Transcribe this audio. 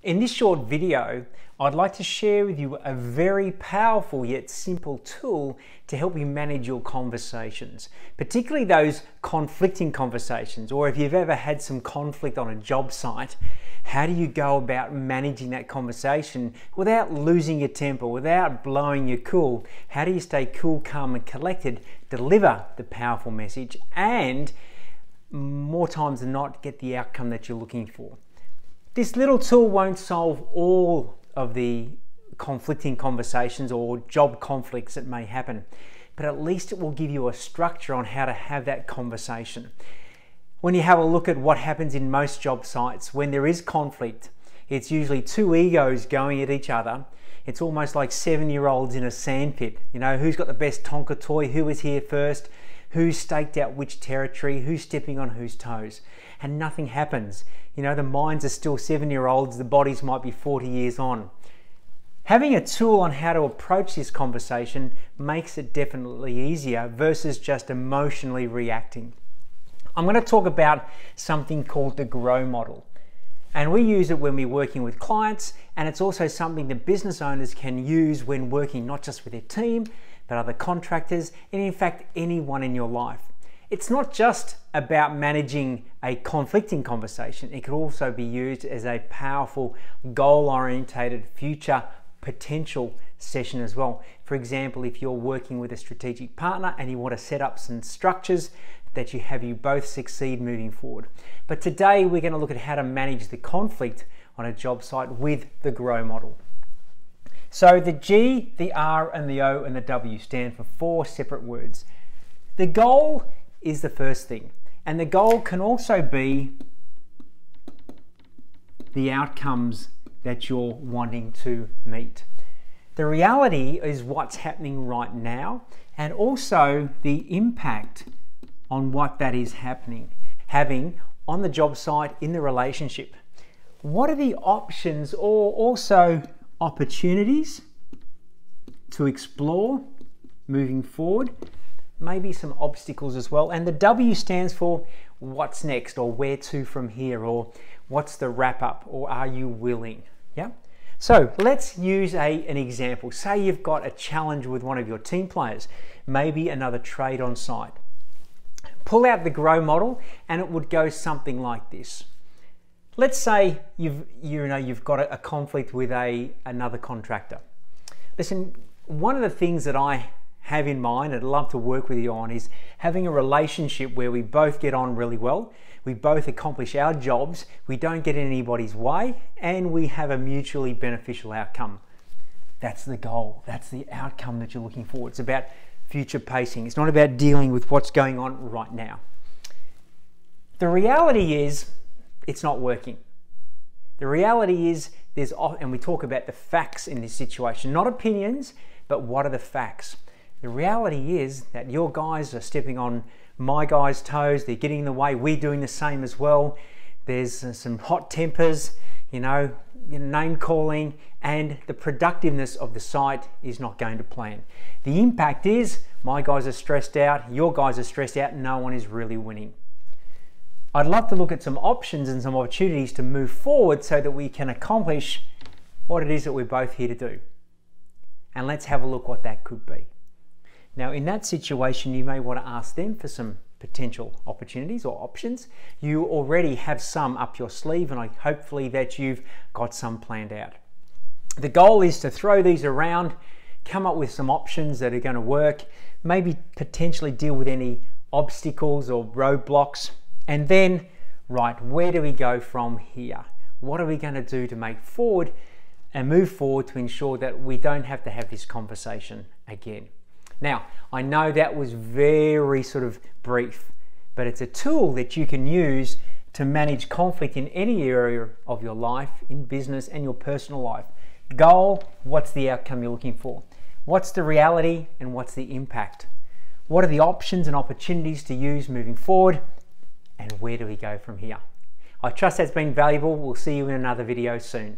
In this short video, I'd like to share with you a very powerful yet simple tool to help you manage your conversations, particularly those conflicting conversations, or if you've ever had some conflict on a job site. How do you go about managing that conversation without losing your temper, without blowing your cool? How do you stay cool, calm and collected, deliver the powerful message, and more times than not get the outcome that you're looking for? This little tool won't solve all of the conflicting conversations or job conflicts that may happen, but at least it will give you a structure on how to have that conversation. When you have a look at what happens in most job sites, when there is conflict, it's usually two egos going at each other. It's almost like 7-year-olds in a sandpit. You know, who's got the best Tonka toy, who was here first, who's staked out which territory, who's stepping on whose toes, and nothing happens. You know, the minds are still 7-year-olds, the bodies might be 40 years on. Having a tool on how to approach this conversation makes it definitely easier versus just emotionally reacting. I'm going to talk about something called the GROW model. And we use it when we're working with clients, and it's also something that business owners can use when working not just with their team, but other contractors, and in fact, anyone in your life. It's not just about managing a conflicting conversation. It could also be used as a powerful, goal-orientated future potential session as well. For example, if you're working with a strategic partner and you want to set up some structures that you both succeed moving forward. But today we're going to look at how to manage the conflict on a job site with the GROW model. So the G, the R, and the O, and the W stand for 4 separate words. The goal is the first thing, and the goal can also be the outcomes that you're wanting to meet. The reality is what's happening right now, and also the impact on what that is having on the job site, in the relationship. What are the options or also opportunities to explore moving forward? Maybe some obstacles as well. And the W stands for what's next, or where to from here, or what's the wrap up, or are you willing? Yeah. So let's use an example. Say you've got a challenge with one of your team players, maybe another trade on site. Pull out the GROW model and it would go something like this. Let's say you've got a conflict with another contractor. Listen, one of the things that I have in mind and I'd love to work with you on is having a relationship where we both get on really well, we both accomplish our jobs, we don't get in anybody's way, and we have a mutually beneficial outcome. That's the goal. That's the outcome that you're looking for. It's about future pacing. It's not about dealing with what's going on right now. The reality is it's not working. The reality is and we talk about the facts in this situation, not opinions, but what are the facts? The reality is that your guys are stepping on my guys' toes, they're getting in the way, we're doing the same as well. There's some hot tempers, name calling, and the productiveness of the site is not going to plan. The impact is my guys are stressed out, your guys are stressed out, no one is really winning. I'd love to look at some options and some opportunities to move forward so that we can accomplish what it is that we're both here to do. And let's have a look what that could be. Now, in that situation, you may want to ask them for some potential opportunities or options. You already have some up your sleeve, and hopefully that you've got some planned out. The goal is to throw these around, come up with some options that are going to work, maybe potentially deal with any obstacles or roadblocks, and then, right, where do we go from here? What are we going to do to make forward and move forward to ensure that we don't have to have this conversation again? Now, I know that was very sort of brief, but it's a tool that you can use to manage conflict in any area of your life, in business and your personal life. Goal, what's the outcome you're looking for? What's the reality and what's the impact? What are the options and opportunities to use moving forward? And where do we go from here? I trust that's been valuable. We'll see you in another video soon.